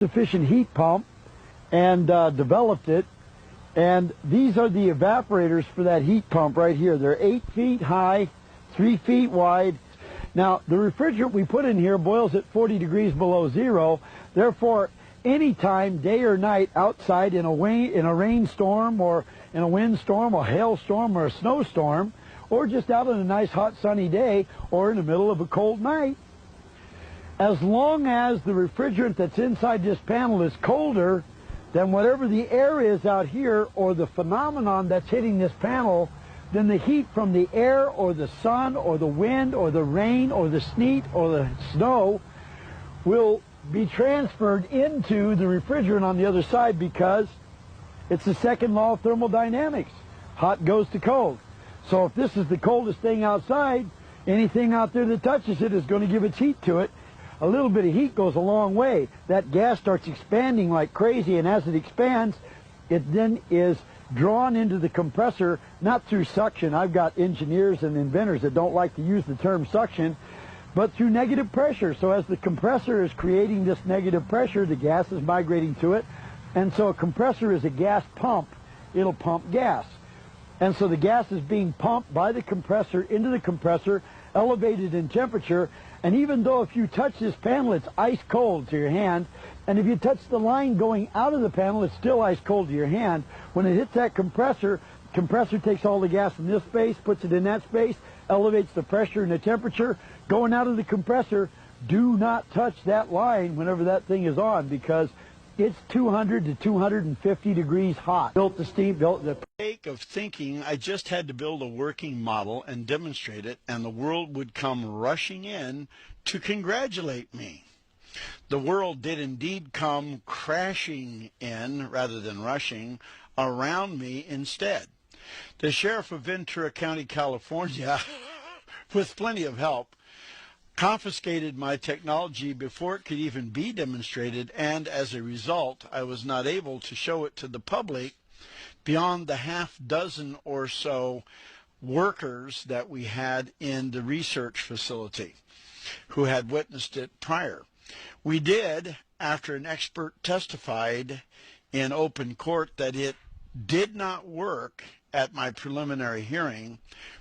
efficient heat pump and developed it. And these are the evaporators for that heat pump right here. They're 8 feet high, 3 feet wide. Now, the refrigerant we put in here boils at 40 degrees below zero. Therefore, anytime, day or night, outside in a rainstorm or in a windstorm or hailstorm or a snowstorm, or just out on a nice hot sunny day or in the middle of a cold night, as long as the refrigerant that's inside this panel is colder than whatever the air is out here or the phenomenon that's hitting this panel, then the heat from the air or the sun or the wind or the rain or the sleet or the snow will be transferred into the refrigerant on the other side, because it's the second law of thermodynamics. Hot goes to cold. So if this is the coldest thing outside, anything out there that touches it is going to give its heat to it. A little bit of heat goes a long way. That gas starts expanding like crazy, and as it expands, it then is drawn into the compressor, not through suction. I've got engineers and inventors that don't like to use the term suction, but through negative pressure. So as the compressor is creating this negative pressure, the gas is migrating to it. And so a compressor is a gas pump. It'll pump gas. And so the gas is being pumped by the compressor into the compressor, elevated in temperature. And even though if you touch this panel, it's ice cold to your hand, and if you touch the line going out of the panel, it's still ice cold to your hand. When it hits that compressor, the compressor takes all the gas from this space, puts it in that space, elevates the pressure and the temperature. Going out of the compressor, do not touch that line whenever that thing is on, because it's 200 to 250 degrees hot. Built the steam, built the... Sake of thinking I just had to build a working model and demonstrate it, and the world would come rushing in to congratulate me. The world did indeed come crashing in, rather than rushing, around me instead. The sheriff of Ventura County, California, with plenty of help, confiscated my technology before it could even be demonstrated, and as a result, I was not able to show it to the public beyond the half dozen or so workers that we had in the research facility who had witnessed it prior. We did, after an expert testified in open court that it did not work at my preliminary hearing,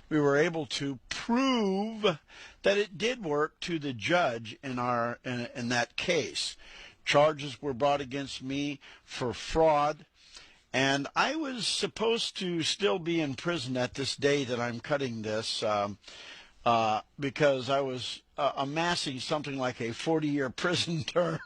we were able to prove that it did work to the judge in that case. Charges were brought against me for fraud, and I was supposed to still be in prison at this day that I'm cutting this, because I was amassing something like a 40-year prison term.